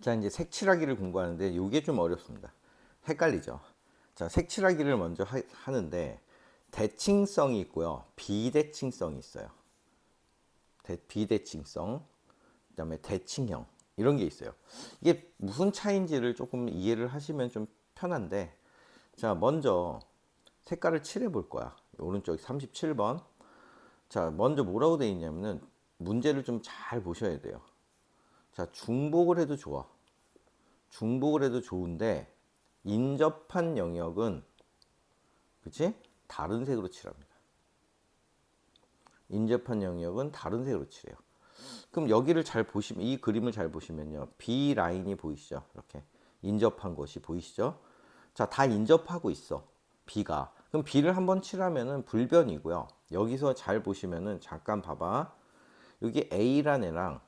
자, 이제 색칠하기를 공부하는데 이게 좀 어렵습니다. 헷갈리죠? 자, 색칠하기를 먼저 하는데 대칭성이 있고요. 비대칭성이 있어요. 비대칭성, 그다음에 대칭형 이런 게 있어요. 이게 무슨 차이인지를 조금 이해를 하시면 좀 편한데 자, 먼저 색깔을 칠해 볼 거야. 오른쪽 37번. 자, 먼저 뭐라고 되어 있냐면은 문제를 좀 잘 보셔야 돼요. 자, 중복을 해도 좋아. 중복을 해도 좋은데 인접한 영역은 그치? 다른 색으로 칠합니다. 인접한 영역은 다른 색으로 칠해요. 그럼 여기를 잘 보시면 이 그림을 잘 보시면요. B 라인이 보이시죠? 이렇게 인접한 것이 보이시죠? 자, 다 인접하고 있어. B가. 그럼 B를 한번 칠하면은 불변이고요. 여기서 잘 보시면은 잠깐 봐봐. 여기 A란 애랑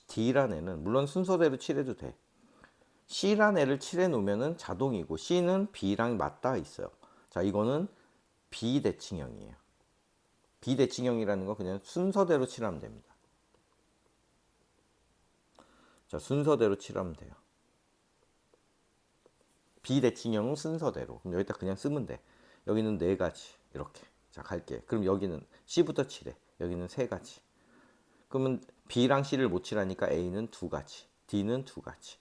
D란 애는 물론 순서대로 칠해도 돼. C란 애를 칠해 놓으면은 자동이고 C는 B랑 맞닿아 있어요. 자, 이거는 비대칭형이에요. 비대칭형이라는 거 그냥 순서대로 칠하면 됩니다. 자, 순서대로 칠하면 돼요. 비대칭형은 순서대로. 그럼 여기다 그냥 쓰면 돼. 여기는 네 가지. 이렇게. 자, 갈게. 그럼 여기는 C부터 칠해. 여기는 세 가지. 그러면 B랑 C를 못 칠하니까 A는 두 가지. D는 두 가지.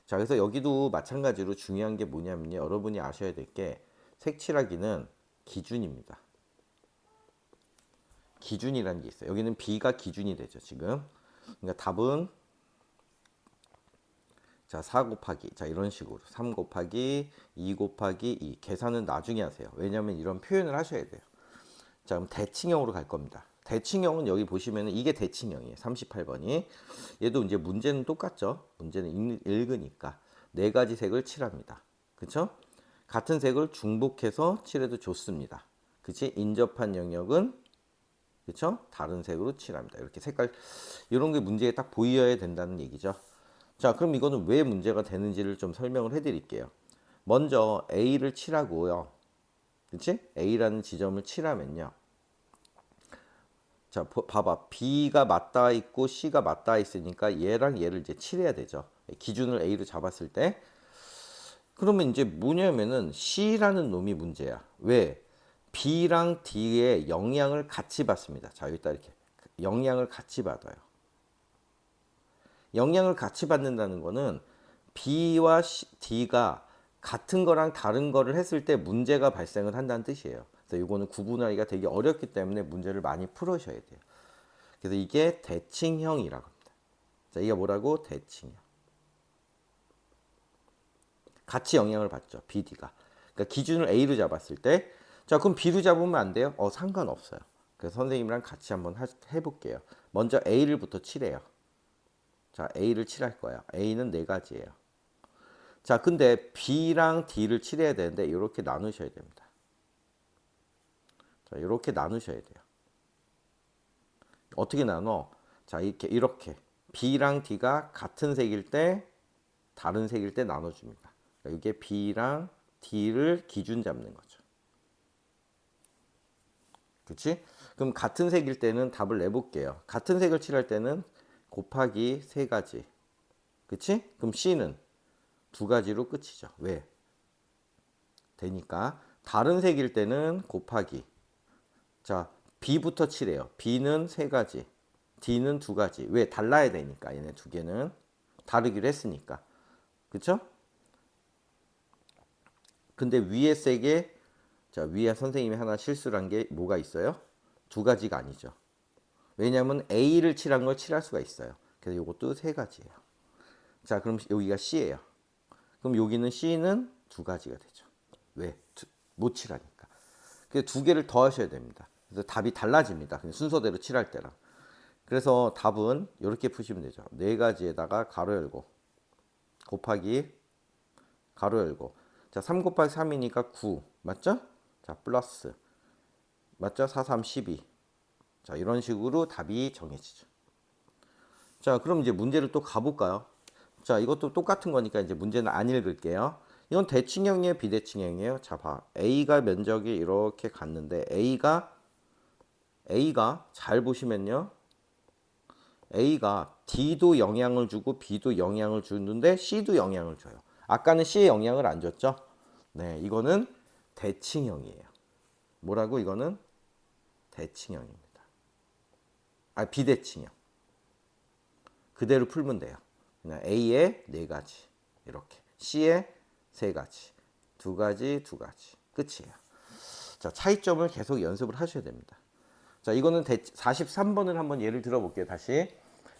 자, 그래서 여기도 마찬가지로 중요한 게 뭐냐면요. 여러분이 아셔야 될 게 색칠하기는 기준입니다. 기준이라는 게 있어요. 여기는 B가 기준이 되죠, 지금. 그러니까 답은 자, 4 곱하기. 자, 이런 식으로 3 곱하기 2 곱하기 2. 계산은 나중에 하세요. 왜냐면 이런 표현을 하셔야 돼요. 자, 그럼 대칭형으로 갈 겁니다. 대칭형은 여기 보시면 이게 대칭형이에요. 38번이. 얘도 이제 문제는 똑같죠. 문제는 읽으니까 네 가지 색을 칠합니다. 그렇죠? 같은 색을 중복해서 칠해도 좋습니다. 그치? 인접한 영역은 그렇죠? 다른 색으로 칠합니다. 이렇게 색깔 이런 게 문제에 딱 보여야 된다는 얘기죠. 자, 그럼 이거는 왜 문제가 되는지를 좀 설명을 해드릴게요. 먼저 A를 칠하고요. 그치? A라는 지점을 칠하면요. 자, 봐봐. B가 맞닿아 있고 C가 맞닿아 있으니까 얘랑 얘를 이제 칠해야 되죠. 기준을 A로 잡았을 때. 그러면 이제 뭐냐면은 C라는 놈이 문제야. 왜? B랑 D의 영향을 같이 받습니다. 자, 여기다 이렇게. 영향을 같이 받아요. 영향을 같이 받는다는 거는 B와 D가 같은 거랑 다른 거를 했을 때 문제가 발생을 한다는 뜻이에요. 그래서 이거는 구분하기가 되게 어렵기 때문에 문제를 많이 풀으셔야 돼요. 그래서 이게 대칭형이라고 합니다. 자, 이게 뭐라고? 대칭형. 같이 영향을 받죠. BD가. 그러니까 기준을 A로 잡았을 때, 자, 그럼 B로 잡으면 안 돼요? 상관없어요. 그래서 선생님이랑 같이 한번 해볼게요. 먼저 A를부터 칠해요. 자, A를 칠할 거예요. A는 네 가지예요. 자, 근데 B랑 D를 칠해야 되는데 이렇게 나누셔야 됩니다. 자, 이렇게 나누셔야 돼요. 어떻게 나눠? 자, 이렇게 B랑 D가 같은 색일 때 다른 색일 때 나눠줍니다. 그러니까 이게 B랑 D를 기준 잡는 거죠. 그렇지? 그럼 같은 색일 때는 답을 내볼게요. 같은 색을 칠할 때는 곱하기 세 가지. 그렇지? 그럼 C는 두 가지로 끝이죠. 왜? 되니까 다른 색일 때는 곱하기. 자, B부터 칠해요. B는 세 가지, D는 두 가지. 왜? 달라야 되니까 얘네 두 개는 다르기로 했으니까. 그쵸? 근데 위에 색에 자, 위에 선생님이 하나 실수를 한 게 뭐가 있어요? 두 가지가 아니죠. 왜냐하면 A를 칠한 걸 칠할 수가 있어요. 그래서 이것도 세 가지예요. 자, 그럼 여기가 C예요. 그럼 여기는 C는 두 가지가 되죠. 왜? 못 칠하니까. 그래서 두 개를 더 하셔야 됩니다. 그래서 답이 달라집니다. 그냥 순서대로 칠할 때랑. 그래서 답은 이렇게 푸시면 되죠. 네 가지에다가 가로 열고 곱하기 가로 열고 자, 3 곱하기 3이니까 9 맞죠? 자, 플러스 맞죠? 4, 3, 12 자, 이런 식으로 답이 정해지죠. 자, 그럼 이제 문제를 또 가볼까요? 자, 이것도 똑같은 거니까 이제 문제는 안 읽을게요. 이건 대칭형이에요, 비대칭형이에요? 자, 봐. A가 면적이 이렇게 갔는데 A가 잘 보시면요. A가 D도 영향을 주고 B도 영향을 주는데 C도 영향을 줘요. 아까는 C에 영향을 안 줬죠? 네, 이거는 대칭형이에요. 뭐라고? 이거는 대칭형입니다. 아, 비대칭형. 그대로 풀면 돼요. 그냥 A에 네 가지 이렇게, C에 세 가지, 두 가지, 두 가지 끝이에요. 자, 차이점을 계속 연습을 하셔야 됩니다. 자, 이거는 43번을 한번 예를 들어볼게요. 다시.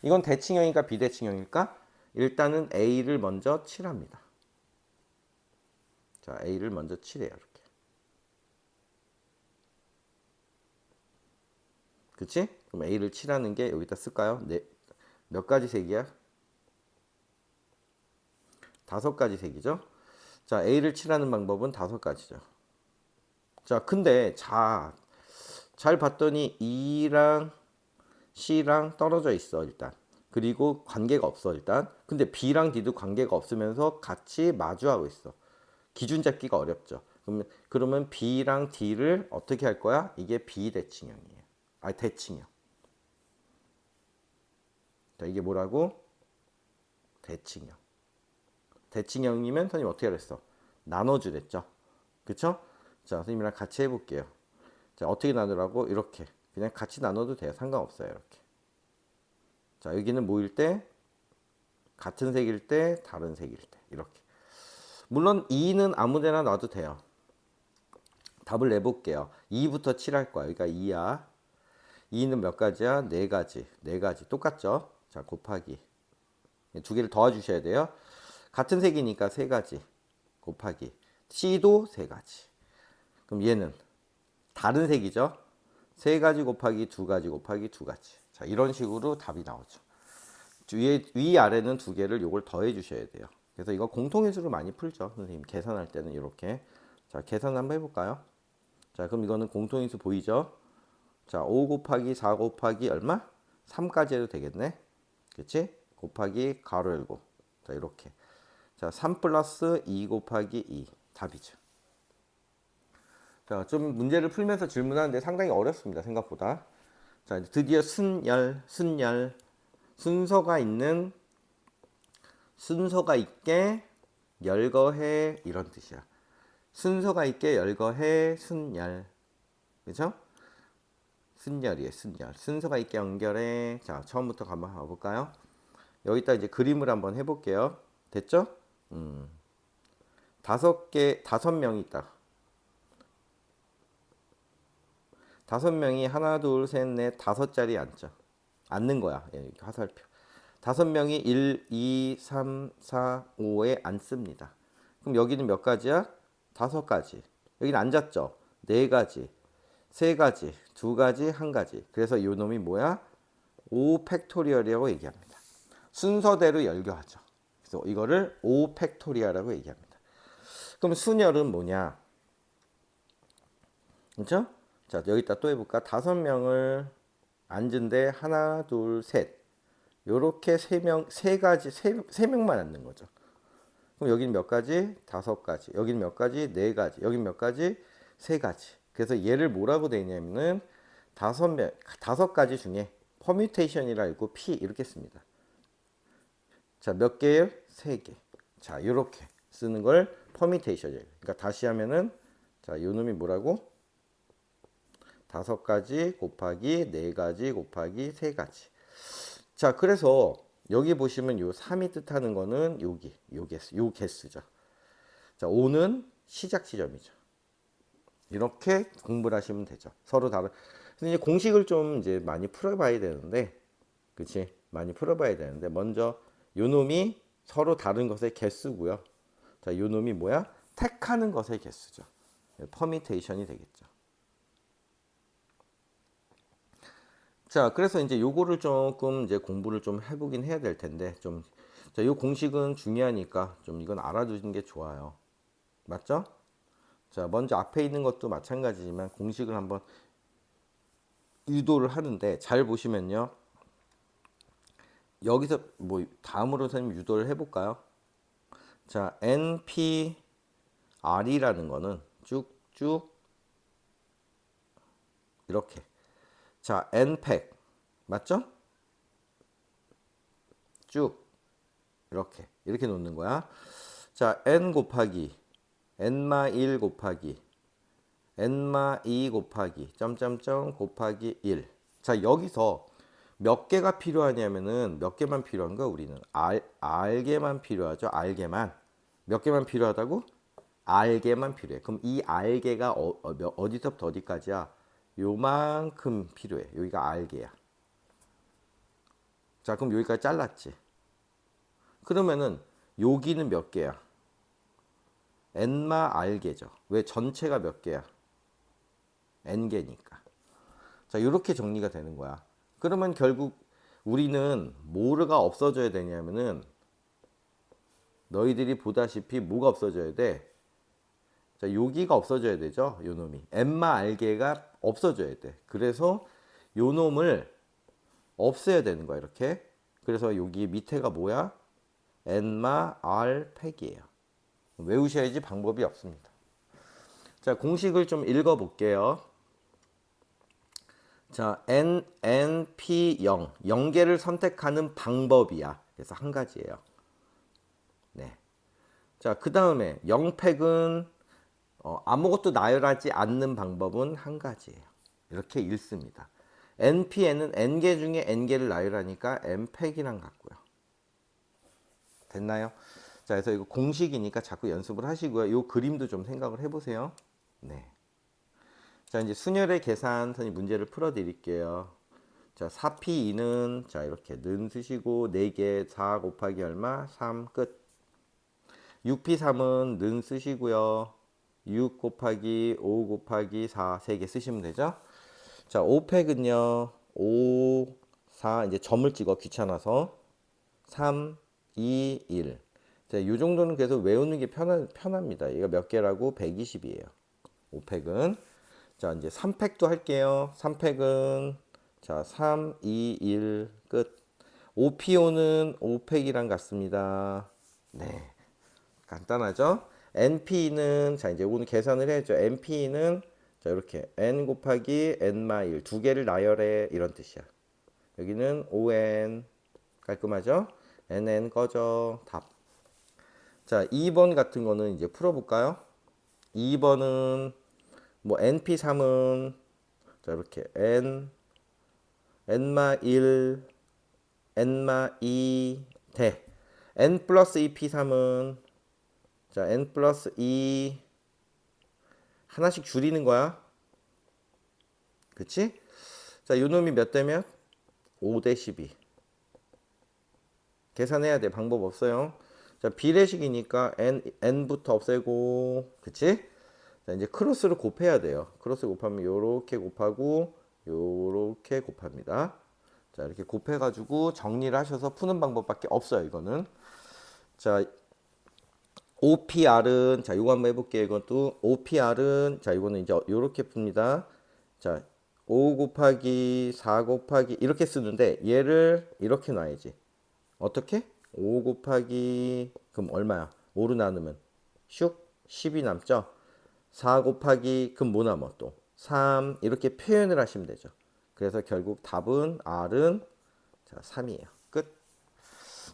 이건 대칭형일까 비대칭형일까? 일단은 A를 먼저 칠합니다. 자, A를 먼저 칠해요. 이렇게. 그치? 그럼 A를 칠하는 게 여기다 쓸까요? 네, 몇 가지 색이야? 5가지 색이죠? 자, A를 칠하는 방법은 5가지죠. 자, 근데 잘 봤더니 E랑 C랑 떨어져 있어, 일단. 그리고 관계가 없어, 일단. 근데 B랑 D도 관계가 없으면서 같이 마주하고 있어. 기준 잡기가 어렵죠. 그러면 B랑 D를 어떻게 할 거야? 이게 비대칭형이에요. 아니, 대칭형. 자, 이게 뭐라고? 대칭형. 대칭형이면 선생님 어떻게 그랬어? 나눠주랬죠. 그쵸? 자, 선생님이랑 같이 해볼게요. 자, 어떻게 나누라고? 이렇게. 그냥 같이 나눠도 돼요. 상관없어요. 이렇게. 자, 여기는 뭐일 때? 같은 색일 때, 다른 색일 때. 이렇게. 물론 2는 아무데나 놔도 돼요. 답을 내볼게요. 2부터 7 할 거야. 그러니까 2야. 2는 몇 가지야? 4가지. 4가지. 똑같죠? 자, 곱하기. 두 개를 더해 주셔야 돼요. 같은 색이니까 3가지. 곱하기. C도 3가지. 그럼 얘는 다른 색이죠? 3가지 곱하기 2가지 곱하기 2가지. 자, 이런 식으로 답이 나오죠. 위 아래는 두 개를 요걸 더해 주셔야 돼요. 그래서 이거 공통인수로 많이 풀죠. 선생님 계산할 때는 이렇게. 자, 계산 한번 해볼까요? 자, 그럼 이거는 공통인수 보이죠? 자, 5 곱하기 4 곱하기 얼마? 3까지 해도 되겠네. 그치? 곱하기 가로 열고. 자, 이렇게. 자, 3 플러스 2 곱하기 2. 답이죠. 자, 좀 문제를 풀면서 질문하는데 상당히 어렵습니다. 생각보다. 자, 드디어 순서가 있게 열거해 이런 뜻이야. 순서가 있게 열거해 순열. 그죠? 순열이에요. 순열. 순서가 있게 연결해. 자, 처음부터 한번 가볼까요? 여기다 이제 그림을 한번 해볼게요. 됐죠? 5명이 있다. 5명이 하나, 둘, 셋, 넷, 5자리에 앉죠. 앉는 거야. 예, 화살표. 5명이 1, 2, 3, 4, 5에 앉습니다. 그럼 여기는 몇 가지야? 5가지. 여기는 앉았죠? 4가지, 3가지, 2가지, 1가지. 그래서 이 놈이 뭐야? 5 팩토리얼이라고 얘기합니다. 순서대로 열거하죠. 그래서 이거를 5 팩토리얼이라고 얘기합니다. 그럼 순열은 뭐냐? 그렇죠? 자, 여기다 또 해볼까? 5명을 앉은데 하나, 둘, 셋. 요렇게 3명만 앉는 거죠. 그럼 여기는 몇 가지? 5가지. 여기는 몇 가지? 4가지. 여기는 몇 가지? 3가지. 그래서 얘를 뭐라고 되냐면은 5가지 중에 퍼뮤테이션이라 읽고 P 이렇게 씁니다. 자, 몇 개예요? 3개. 자, 이렇게 쓰는 걸 퍼뮤테이션이에요. 그러니까 다시 하면은 자, 요 놈이 뭐라고? 5가지 곱하기 4가지 곱하기 3가지. 자, 그래서 여기 보시면 요 3이 뜻하는 거는 요 개수죠. 자, 5는 시작 지점이죠. 이렇게 공부를 하시면 되죠. 서로 다른. 근데 이제 공식을 좀 이제 많이 풀어봐야 되는데, 그치? 많이 풀어봐야 되는데, 먼저 요 놈이 서로 다른 것의 개수고요. 자, 요 놈이 뭐야? 택하는 것의 개수죠. 퍼미테이션이 되겠죠. 자, 그래서 이제 요거를 조금 이제 공부를 좀 해보긴 해야 될 텐데, 좀, 자, 요 공식은 중요하니까 좀 이건 알아두는 게 좋아요. 맞죠? 자, 먼저 앞에 있는 것도 마찬가지지만 공식을 한번 유도를 하는데, 잘 보시면요. 여기서 뭐, 다음으로 선생님 유도를 해볼까요? 자, NPR이라는 거는 쭉쭉 이렇게. 자, NPAC. 맞죠? 쭉 이렇게 놓는 거야. 자, n 곱하기 n마 1 곱하기 n마 2 곱하기 점점점 곱하기 1. 자, 여기서 몇 개가 필요하냐면은 몇 개만 필요한가? 우리는 알게만 필요하죠. 알게만. 몇 개만 필요하다고? 알게만 필요해. 그럼 이 알게가 어디서부터 어디까지야? 요만큼 필요해. 여기가 알게야. 자, 그럼 여기까지 잘랐지. 그러면은 여기는 몇 개야? n마 알게죠. 왜? 전체가 몇 개야? n개니까. 자, 이렇게 정리가 되는 거야. 그러면 결국 우리는 뭐가 없어져야 되냐면은 너희들이 보다시피 뭐가 없어져야 돼? 자, 여기가 없어져야 되죠. 요 놈이. n마 알게가 없어져야 돼. 그래서 요 놈을 없애야 되는 거야. 이렇게. 그래서 여기 밑에가 뭐야? n마 r 팩이에요. 외우셔야지 방법이 없습니다. 자, 공식을 좀 읽어 볼게요. 자, np0 0개를 선택하는 방법이야. 그래서 한 가지예요. 네. 자, 그 다음에 0팩은 아무것도 나열하지 않는 방법은 한 가지예요. 이렇게 읽습니다. npn은 n개 중에 n개를 나열하니까 n팩이랑 같고요. 됐나요? 자, 그래서 이거 공식이니까 자꾸 연습을 하시고요. 이 그림도 좀 생각을 해보세요. 네. 자, 이제 순열의 계산 선생님 문제를 풀어 드릴게요. 자, 4p2는 자, 이렇게 는 쓰시고 4개 4 곱하기 얼마? 3 끝. 6p3은 는 쓰시고요. 6 곱하기 5 곱하기 4 3개 쓰시면 되죠. 자, 5팩은요. 5 4 이제 점을 찍어 귀찮아서 3 2 1. 자, 이 정도는 계속 외우는 게 편합니다. 얘가 몇 개라고? 120이에요. 5팩은. 자, 이제 3팩도 할게요. 3팩은 자, 3, 2, 1 끝. 5PO는 5팩이랑 같습니다. 네. 간단하죠? NP는 자, 이제 오늘 계산을 해야죠. NP는 자, 이렇게 n 곱하기 n-1 두 개를 나열해 이런 뜻이야. 여기는 ON 깔끔하죠? NN 꺼져 답. 자, 2번 같은 거는 이제 풀어볼까요? 2번은 뭐 NP3은 자, 이렇게 n-1 n-2 대 n 플러스 2p3은 자, n 플러스 2 하나씩 줄이는 거야. 그치? 자, 요 놈이 몇 대면? 5대 12. 계산해야 돼. 방법 없어요. 자, 비례식이니까 n부터 없애고, 그치? 자, 이제 크로스를 곱해야 돼요. 크로스 곱하면 요렇게 곱하고, 요렇게 곱합니다. 자, 이렇게 곱해가지고 정리를 하셔서 푸는 방법밖에 없어요. 이거는. 자, OPR은 자, 이거 한번 해볼게요. 이것도 OPR은 자, 이거는 이제 요렇게 풉니다. 자, 5 곱하기 4 곱하기 이렇게 쓰는데 얘를 이렇게 놔야지. 어떻게? 5 곱하기 그럼 얼마야? 5로 나누면 슉 10이 남죠. 4 곱하기 그럼 뭐 남아 또? 3 이렇게 표현을 하시면 되죠. 그래서 결국 답은 R은 자, 3이에요. 끝.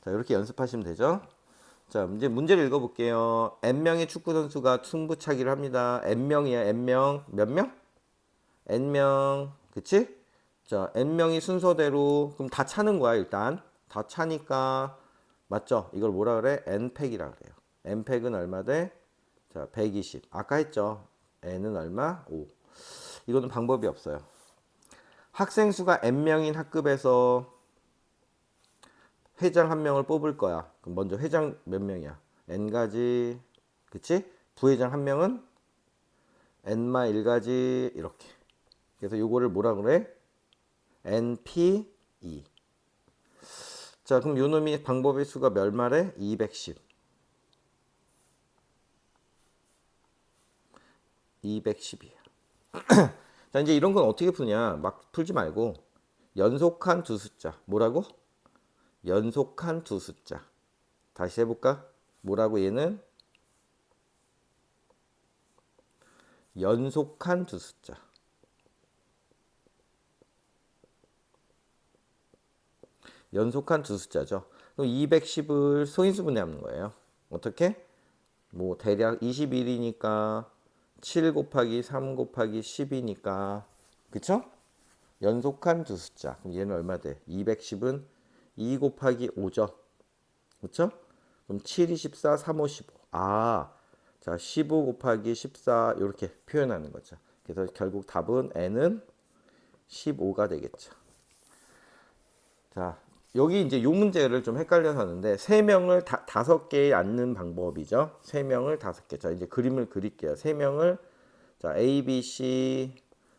자, 이렇게 연습하시면 되죠. 자, 이제 문제를 읽어볼게요. n명의 축구 선수가 승부차기를 합니다. n명이야. n명 몇 명? n명 그치? 자, n명이 순서대로 그럼 다 차는 거야. 일단 다 차니까 맞죠? 이걸 뭐라 그래? n팩이라 그래요. n팩은 얼마 돼? 자, 120. 아까 했죠. n은 얼마? 5. 이거는 방법이 없어요. 학생 수가 n명인 학급에서 회장 한 명을 뽑을 거야. 그럼 먼저 회장 몇 명이야? n가지, 그치? 부회장 한 명은 n-1가지 이렇게. 그래서 요거를 뭐라 그래? np2. 자, 그럼 요 놈이 방법의 수가 몇 말에? 210. 210이에요. 자, 이제 이런 건 어떻게 푸냐? 막 풀지 말고 연속한 두 숫자. 뭐라고? 연속한 두 숫자. 다시 해볼까? 뭐라고 얘는? 연속한 두 숫자. 연속한 두 숫자죠. 그럼 210을 소인수분해하는 거예요. 어떻게? 뭐 대략 21이니까 7 곱하기 3 곱하기 10이니까 그쵸? 연속한 두 숫자. 그럼 얘는 얼마 돼? 210은 2 곱하기 5죠. 그쵸? 그럼 7, 24, 3, 5, 15. 아, 자, 15 곱하기 14 이렇게 표현하는 거죠. 그래서 결국 답은 n은 15가 되겠죠. 자, 여기 이제 요 문제를 좀 헷갈려서 하는데 세 명을 다섯 개에 앉는 방법이죠. 세 명을 다섯 개. 자, 이제 그림을 그릴게요. 세 명을 자, A, B, C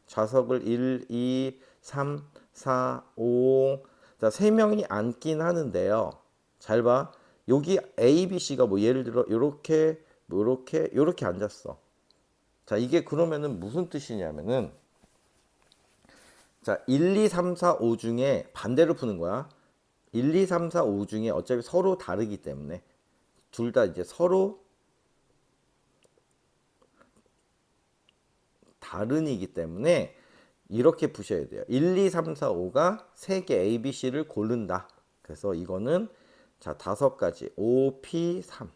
좌석을 1, 2, 3, 4, 5. 자, 세 명이 앉긴 하는데요. 잘 봐. 여기 A, B, C가 뭐 예를 들어 요렇게 요렇게 앉았어. 자, 이게 그러면은 무슨 뜻이냐면은 자, 1, 2, 3, 4, 5 중에 반대로 푸는 거야. 1, 2, 3, 4, 5 중에 어차피 서로 다르기 때문에 둘 다 이제 서로 다른이기 때문에 이렇게 푸셔야 돼요. 1, 2, 3, 4, 5가 세 개 A, B, C를 고른다. 그래서 이거는 자, 다섯 가지 5, P, 3.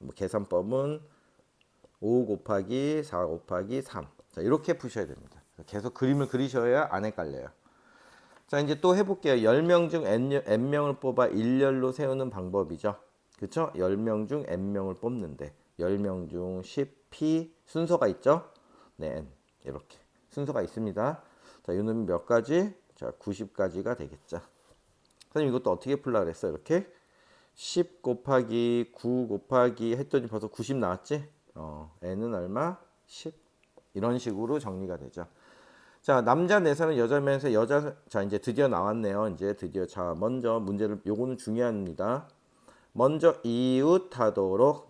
뭐 계산법은 5 곱하기 4 곱하기 3. 자, 이렇게 푸셔야 됩니다. 계속 그림을 그리셔야 안 헷갈려요. 자, 이제 또 해볼게요. 10명 중 n명을 뽑아 일렬로 세우는 방법이죠. 그쵸? 10명 중 n명을 뽑는데 10명 중 10p 순서가 있죠? 네, n 이렇게 순서가 있습니다. 자, 이는 몇 가지? 자, 90가지가 되겠죠. 선생님 이것도 어떻게 풀라 그랬어? 이렇게 10 곱하기 9 곱하기 했더니 벌써 90 나왔지? n은 얼마? 10 이런 식으로 정리가 되죠. 자, 남자 내세는 여자 면에서 여자 자 이제 드디어 나왔네요. 이제 드디어 자 먼저 문제를 요거는 중요합니다. 먼저 이웃하도록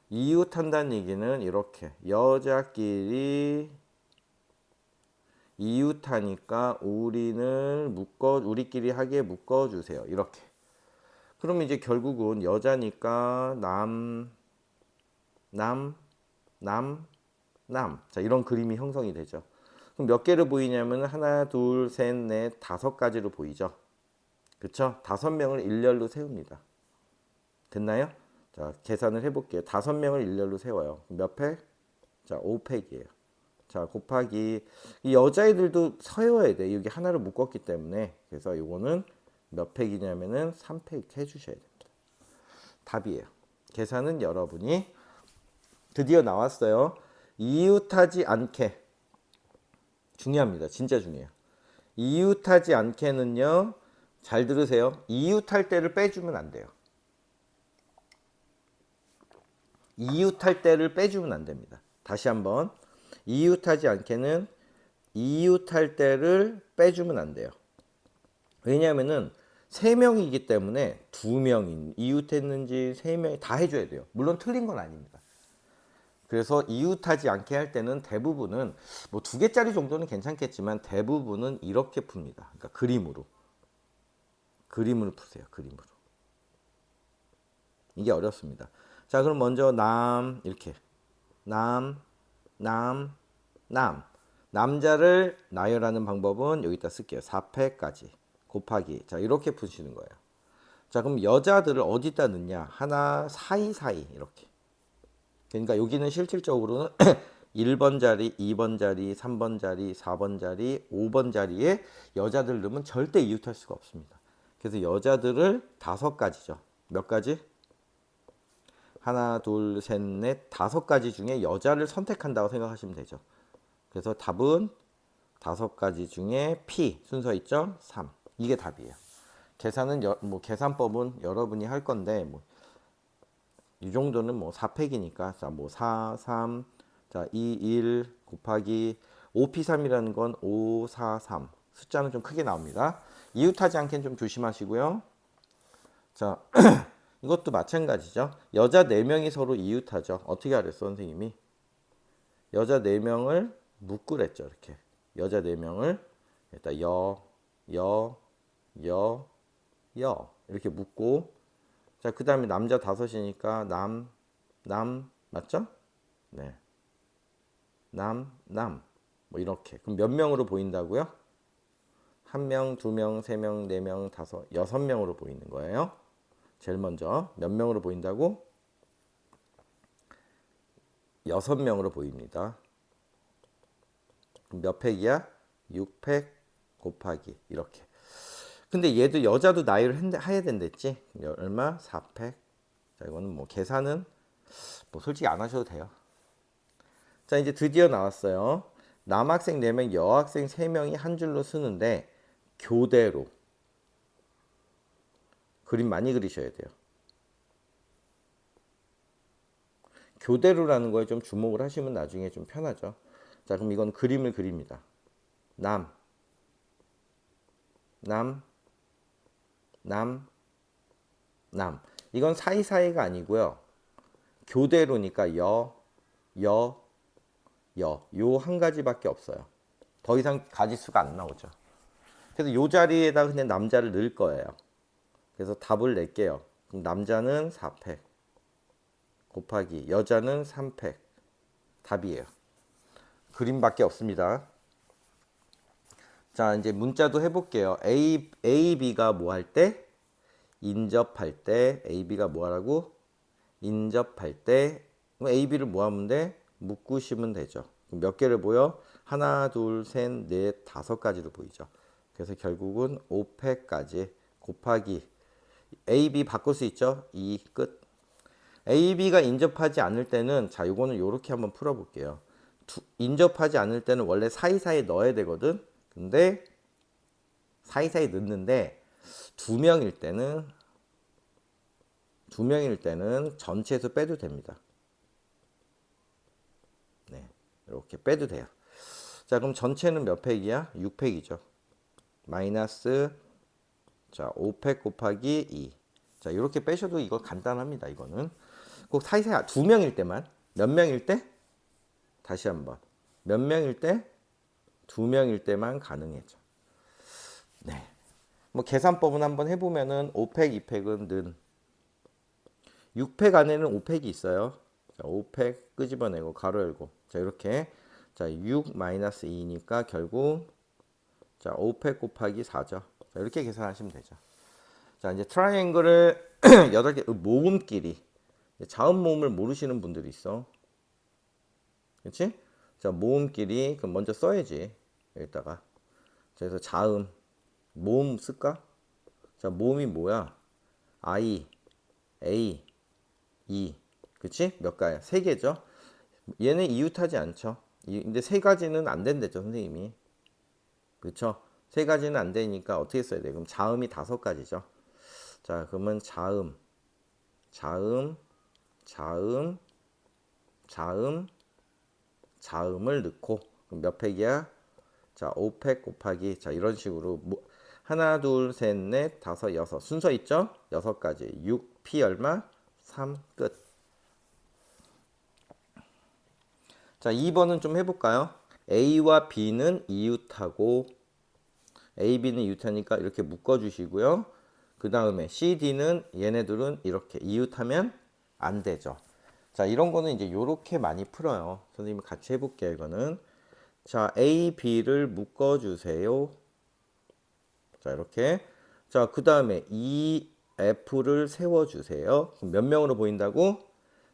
이웃한다는 얘기는 이렇게 여자끼리 이웃하니까 우리끼리 하게 묶어 주세요. 이렇게. 그러면 이제 결국은 여자니까 남, 남, 자, 이런 그림이 형성이 되죠. 그럼 몇 개를 보이냐면 하나, 둘, 셋, 넷, 다섯 가지로 보이죠. 그쵸? 다섯 명을 일렬로 세웁니다. 됐나요? 자, 계산을 해볼게요. 다섯 명을 일렬로 세워요. 몇 팩? 자, 5팩이에요. 자, 곱하기 이 여자애들도 서여야 돼. 여기 하나를 묶었기 때문에. 그래서 요거는 몇 팩이냐면은 3팩 해주셔야 됩니다. 답이에요. 계산은 여러분이 드디어 나왔어요. 이웃하지 않게 중요합니다. 진짜 중요해요. 이웃하지 않게는요. 잘 들으세요. 이웃할 때를 빼주면 안 돼요. 이웃할 때를 빼주면 안 됩니다. 다시 한번. 이웃하지 않게는 이웃할 때를 빼주면 안 돼요. 왜냐하면은 세 명이기 때문에 두 명이 이웃했는지 세 명이 다 해줘야 돼요. 물론 틀린 건 아닙니다. 그래서 이웃하지 않게 할 때는 대부분은 뭐 두 개짜리 정도는 괜찮겠지만 대부분은 이렇게 풉니다. 그러니까 그림으로 푸세요. 그림으로. 이게 어렵습니다. 자, 그럼 먼저 이렇게 남. 남자를 나열하는 방법은 여기다 쓸게요. 4패까지 곱하기. 자, 이렇게 푸시는 거예요. 자, 그럼 여자들을 어디다 넣냐? 하나 사이사이 이렇게. 그러니까 여기는 실질적으로는 1번 자리, 2번 자리, 3번 자리, 4번 자리, 5번 자리에 여자들 넣으면 절대 이웃할 수가 없습니다. 그래서 여자들을 다섯 가지죠. 몇 가지? 하나, 둘, 셋, 넷, 다섯 가지 중에 여자를 선택한다고 생각하시면 되죠. 그래서 답은 다섯 가지 중에 P 순서 있죠? 3. 이게 답이에요. 계산은 뭐 계산법은 여러분이 할 건데 뭐 이 정도는 뭐 4팩이니까 자, 뭐 4, 3, 자, 2, 1 곱하기 5P3이라는 건 5, 4, 3. 숫자는 좀 크게 나옵니다. 이웃하지 않게는 좀 조심하시고요. 자, 이것도 마찬가지죠. 여자 4명이 서로 이웃하죠. 어떻게 하랬어, 선생님이? 여자 4명을 묶으랬죠. 이렇게. 여자 4명을 일단 여 이렇게 묶고 자, 그 다음에 남자 5이니까 남 맞죠? 네. 뭐 이렇게. 그럼 몇 명으로 보인다고요? 한 명, 두 명, 세 명, 네 명, 다섯, 여섯 명으로 보이는 거예요. 제일 먼저 몇 명으로 보인다고? 여섯 명으로 보입니다. 그럼 몇 팩이야? 6팩 곱하기 이렇게. 근데 얘도 여자도 나이를 해야 된댔지? 얼마? 4팩. 자, 이거는 뭐 계산은 뭐 솔직히 안 하셔도 돼요. 자, 이제 드디어 나왔어요. 남학생 4명, 여학생 3명이 한 줄로 쓰는데 교대로. 그림 많이 그리셔야 돼요. 교대로라는 거에 좀 주목을 하시면 나중에 좀 편하죠. 자, 그럼 이건 그림을 그립니다. 남, 남, 남, 남. 이건 사이사이가 아니고요. 교대로니까 여, 여, 여. 요 한 가지밖에 없어요. 더 이상 가지수가 안 나오죠. 그래서 요 자리에다 그냥 남자를 넣을 거예요. 그래서 답을 낼게요. 그럼 남자는 4팩 곱하기 여자는 3팩. 답이에요. 그림밖에 없습니다. 자, 이제 문자도 해볼게요. A, B가 뭐 할 때? 인접할 때. A, B가 뭐 하라고? 인접할 때. 그럼 A, B를 뭐 하면 돼? 묶으시면 되죠. 몇 개를 보여? 하나, 둘, 셋, 넷, 다섯 가지로 보이죠. 그래서 결국은 5팩까지 곱하기 A, B 바꿀 수 있죠? 2 끝. A, B가 인접하지 않을 때는 자, 요거는 요렇게 한번 풀어볼게요. 인접하지 않을 때는 원래 사이사이 넣어야 되거든. 근데 사이사이 넣는데 두 명일 때는 전체에서 빼도 됩니다. 네, 이렇게 빼도 돼요. 자, 그럼 전체는 몇 팩이야? 6팩이죠. 마이너스 자 5팩 곱하기 2. 자, 이렇게 빼셔도 이거 간단합니다. 이거는 꼭 사이사이 두 명일 때만. 몇 명일 때? 다시 한번. 몇 명일 때? 두 명일 때만 가능해져. 네. 뭐 계산법은 한번 해보면은 5팩, 2팩은 는 6팩 안에는 5팩이 있어요. 자, 5팩 끄집어내고 가로 열고. 자, 이렇게. 자, 6 마이너스 2니까 결국 자, 5팩 곱하기 4죠. 자, 이렇게 계산하시면 되죠. 자, 이제 트라이앵글을 8개 모음끼리 자음 모음을 모르시는 분들이 있어. 그렇지? 자, 모음끼리 그럼 먼저 써야지. 여기다가. 그래서 자음 모음 쓸까? 자, 모음이 뭐야? I, A, E. 그치? 몇 가야? 세 개죠? 얘는 이웃하지 않죠? 근데 세 가지는 안 된대죠, 선생님이. 그쵸? 세 가지는 안 되니까 어떻게 써야 돼? 그럼 자음이 5가지죠. 자, 그러면 자음, 자음, 자음, 자음, 자음을 넣고 그럼 몇 팩이야? 자, 5팩 곱하기 자, 이런 식으로 하나, 둘, 셋, 넷, 다섯, 여섯 순서 있죠? 6가지. 6, P 얼마? 3 끝. 자, 2번은 좀 해볼까요? A와 B는 이웃하고 A, B는 이웃하니까 이렇게 묶어주시고요. 그 다음에 C, D는 얘네들은 이렇게 이웃하면 안 되죠. 자, 이런 거는 이제 요렇게 많이 풀어요. 선생님이 같이 해볼게요. 이거는 자, A, B를 묶어주세요. 자, 이렇게 자, 그 다음에 E, F를 세워주세요. 그럼 몇 명으로 보인다고?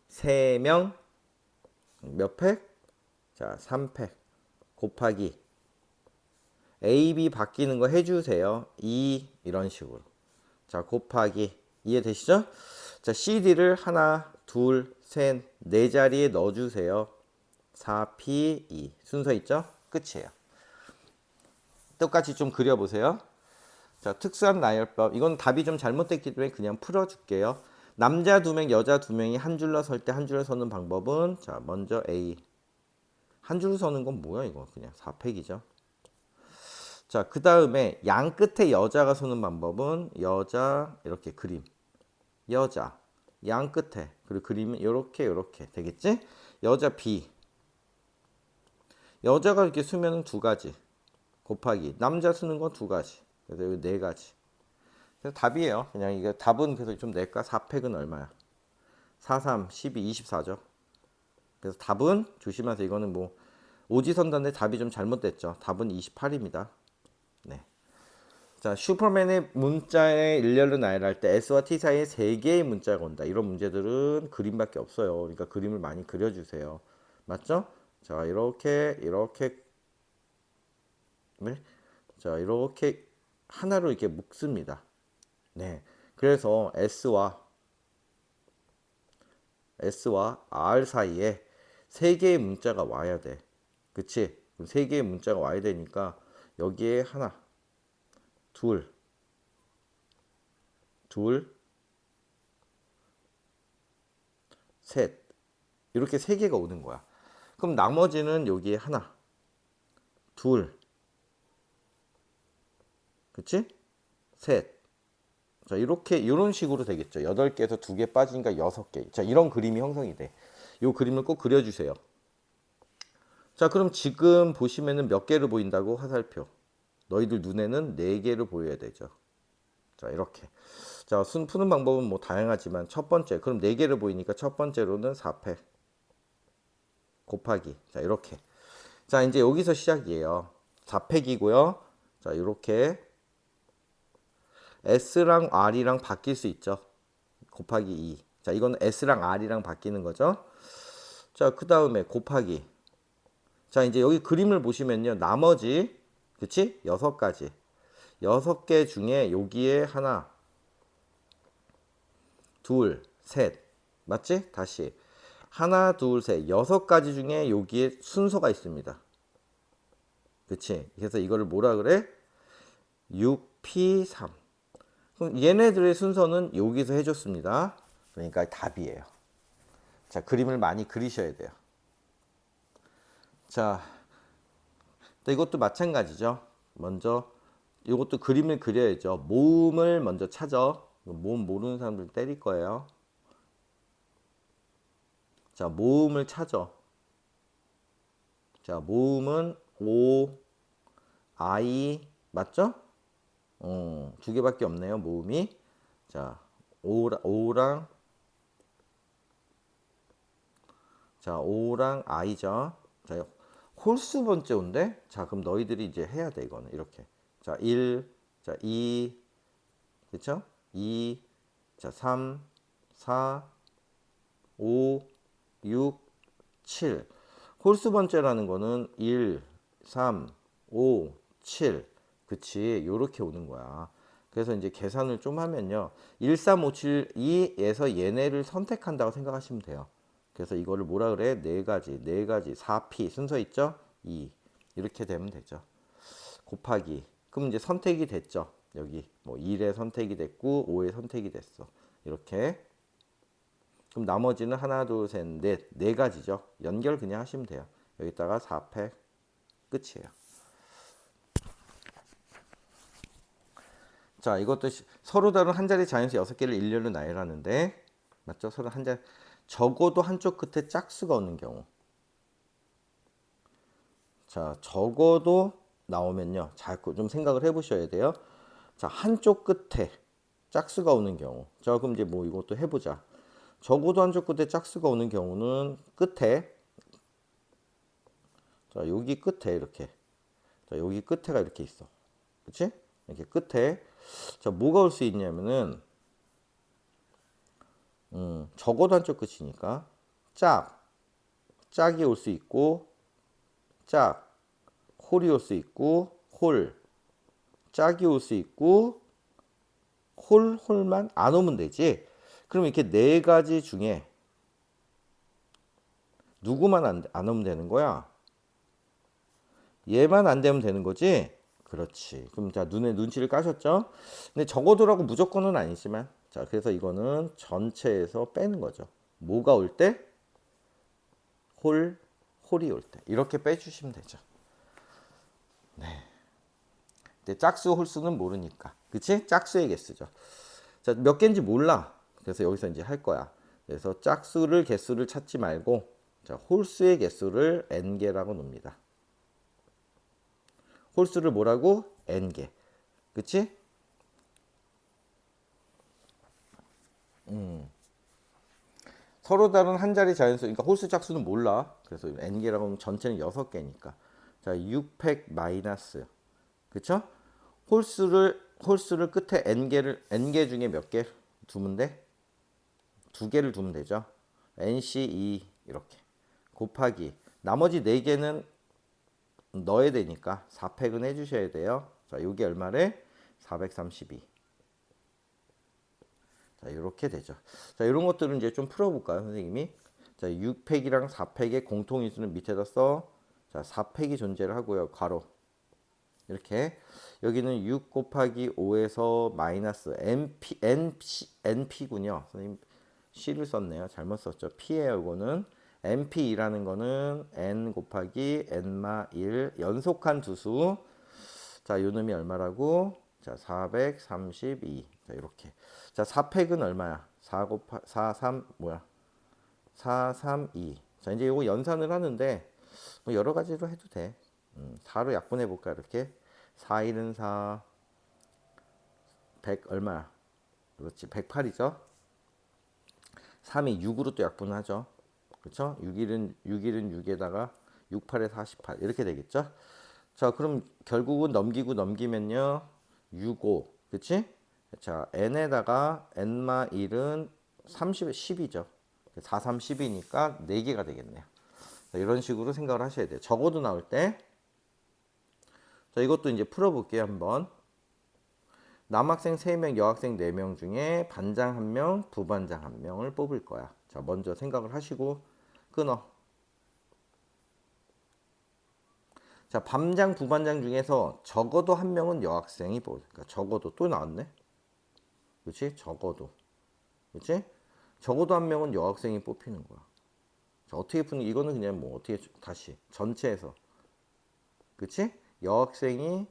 3명 몇 팩? 자, 3팩 곱하기 A, B 바뀌는 거 해주세요. 2 이런 식으로. 자, 곱하기 이해되시죠? 자, CD를 하나, 둘, 셋, 네 자리에 넣어주세요. 4P, 2 순서 있죠? 끝이에요. 똑같이 좀 그려보세요. 자, 특수한 나열법. 이건 답이 좀 잘못됐기 때문에 그냥 풀어줄게요. 남자 2명, 여자 2명이 한 줄로 설 때 한 줄로 서는 방법은 자, 먼저 A. 한 줄로 서는 건 뭐야 이거? 그냥 4팩이죠. 자, 그 다음에 양 끝에 여자가 서는 방법은 여자 이렇게 그림. 여자 양 끝에 그리고 그림은 이렇게 되겠지? 여자 B. 여자가 이렇게 쓰면 2가지 곱하기 남자 쓰는 건 2가지. 그래서 여기 4가지. 그래서 답이에요. 그냥 이게 답은 그래서 좀 낼까? 4팩은 얼마야? 4, 3, 12, 24죠. 그래서 답은 조심하세요. 이거는 뭐 오지선다인데 답이 좀 잘못됐죠. 답은 28입니다. 네. 자, 슈퍼맨의 문자의 일렬로 나열할 때 S와 T 사이에 세 개의 문자가 온다. 이런 문제들은 그림밖에 없어요. 그러니까 그림을 많이 그려주세요. 맞죠? 자, 이렇게, 네. 자, 이렇게 하나로 이렇게 묶습니다. 네. 그래서 S와 R 사이에 세 개의 문자가 와야 돼. 그치? 그럼 세 개의 문자가 와야 되니까 여기에 하나, 둘, 셋. 이렇게 세 개가 오는 거야. 그럼 나머지는 여기에 하나, 둘, 그치? 셋. 자, 이렇게 이런 식으로 되겠죠. 8개에서 2개 빠지니까 6개. 자, 이런 그림이 형성이 돼. 이 그림을 꼭 그려주세요. 자, 그럼 지금 보시면은 몇 개를 보인다고 화살표. 너희들 눈에는 4개를 보여야 되죠. 자, 이렇게. 자, 순 푸는 방법은 뭐 다양하지만 첫 번째. 그럼 4개를 보이니까 첫 번째로는 4패 곱하기. 자, 이렇게. 자, 이제 여기서 시작이에요. 4팩이고요. 자, 이렇게 S랑 R이랑 바뀔 수 있죠. 곱하기 2. 자, 이건 S랑 R이랑 바뀌는 거죠. 자, 그 다음에 곱하기. 자, 이제 여기 그림을 보시면요. 나머지, 그치? 6가지. 6개 중에 여기에 하나, 둘, 셋. 맞지? 다시. 하나, 둘, 셋. 6가지 중에 여기에 순서가 있습니다. 그치? 그래서 이거를 뭐라 그래? 6P3. 그럼 얘네들의 순서는 여기서 해줬습니다. 그러니까 답이에요. 자, 그림을 많이 그리셔야 돼요. 자, 또 이것도 마찬가지죠. 먼저 이것도 그림을 그려야죠. 모음을 먼저 찾아. 모음 모르는 사람들 때릴 거예요. 자, 모음을 찾아. 자, 모음은 O, I 맞죠? 2개밖에 없네요. 모음이. 자, O랑 자, O랑 I죠. 자, 홀수 번째인데? 자, 그럼 너희들이 이제 해야 돼, 이거는. 이렇게. 자, 1, 자, 2, 그쵸? 2, 자, 3, 4, 5, 6, 7. 홀수 번째라는 거는 1, 3, 5, 7. 그치? 요렇게 오는 거야. 그래서 이제 계산을 좀 하면요. 1, 3, 5, 7, 2에서 얘네를 선택한다고 생각하시면 돼요. 그래서 이거를 뭐라 그래? 네 가지, 4P 순서 있죠? 2 이렇게 되면 되죠. 곱하기. 그럼 이제 선택이 됐죠. 여기 뭐 1에 선택이 됐고 5에 선택이 됐어. 이렇게. 그럼 나머지는 하나, 둘, 셋, 넷, 네 가지죠. 연결 그냥 하시면 돼요. 여기다가 4패 끝이에요. 자, 이것도 서로 다른 한 자리 자연수 6개를 일렬로 나열하는데 맞죠? 서로 한 자리 적어도 한쪽 끝에 짝수가 없는 경우. 자, 적어도 나오면요. 자꾸 좀 생각을 해 보셔야 돼요. 자, 한쪽 끝에 짝수가 오는 경우. 자, 그럼 이제 뭐 이것도 해보자. 적어도 한쪽 끝에 짝수가 오는 경우는 끝에, 자, 여기 끝에 이렇게. 자, 여기 끝에가 이렇게 있어. 그치? 이렇게 끝에. 자, 뭐가 올 수 있냐면은, 적어도 한쪽 끝이니까, 짝이 올 수 있고, 홀이 올 수 있고, 짝이 올 수 있고, 홀만 안 오면 되지. 그럼 이렇게 네 가지 중에 누구만 안 오면 되는 거야? 얘만 안 되면 되는 거지? 그렇지. 그럼 자, 눈치를 까셨죠? 근데 적어도라고 무조건은 아니지만, 자, 그래서 이거는 전체에서 빼는 거죠. 뭐가 올 때? 홀이 올 때. 이렇게 빼주시면 되죠. 네. 근데 짝수, 홀수는 모르니까. 그치? 짝수의 개수죠. 자, 몇 개인지 몰라. 그래서 여기서 이제 할 거야. 그래서 짝수를 개수를 찾지 말고, 자, 홀수의 개수를 n개라고 놉니다. 홀수를 뭐라고? n개. 그치? 서로 다른 한 자리 자연수, 그러니까 홀수 짝수는 몰라. 그래서 n개라고 하면 전체는 6개니까. 자, 6팩 마이너스. 그쵸? 홀수를 홀수를 끝에 n개 중에 몇 개 두면 돼? 두 개를 두면 되죠. nc2 이렇게 곱하기 나머지 네 개는 넣어야 되니까 4팩은 해주셔야 돼요. 자, 이게 얼마래? 432. 자, 이렇게 되죠. 자, 이런 것들은 이제 좀 풀어볼까요, 선생님이? 자, 6팩이랑 4팩의 공통인수는 밑에다 써. 자, 4팩이 존재를 하고요. 괄호. 이렇게. 여기는 6 곱하기 5에서 마이너스 np군요. 선생님 c를 썼네요. 잘못 썼죠. p예요. 이거는. np2라는 거는 n 곱하기 n마 1 연속한 두수. 자, 요 놈이 얼마라고? 자, 432. 자, 이렇게. 자, 4팩은 얼마야? 3 뭐야? 432. 자, 이제 요거 연산을 하는데 뭐 여러 가지로 해도 돼. 4로 약분해 볼까 이렇게. 4, 1은 4. 100 얼마야? 그렇지. 108이죠. 3이 6으로 또 약분하죠. 그렇죠? 6일은 6에다가 6, 8에 48 이렇게 되겠죠? 자, 그럼 결국은 넘기면요. 6, 5. 그치? 자, n에다가 n마 1은 30에 10이죠. 4, 3, 10이니까 4개가 되겠네요. 자, 이런 식으로 생각을 하셔야 돼요. 적어도 나올 때. 자, 이것도 이제 풀어볼게요, 한번. 남학생 3명, 여학생 4명 중에 반장 1명, 부반장 1명을 뽑을 거야. 자, 먼저 생각을 하시고 끊어. 자, 반장, 부반장 중에서 적어도 1명은 여학생이 뽑을까? 적어도 또 나왔네. 그렇지? 적어도. 그렇지? 적어도 1명은 여학생이 뽑히는 거야. 자, 어떻게 푸는 이거는 그냥 뭐 어떻게 다시 전체에서. 그렇지? 여학생이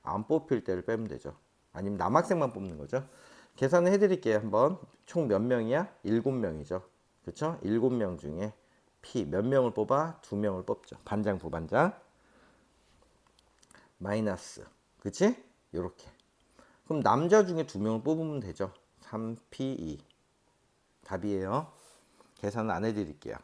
안 뽑힐 때를 빼면 되죠. 아니면 남학생만 뽑는 거죠. 계산을 해드릴게요. 한번 총 몇 명이야? 7명이죠. 그렇죠? 7명 중에 P 몇 명을 뽑아? 2명을 뽑죠. 반장, 부반장. 마이너스. 그치? 요렇게. 그럼 남자 중에 2명을 뽑으면 되죠. 3P2. 답이에요. 계산을 안 해드릴게요.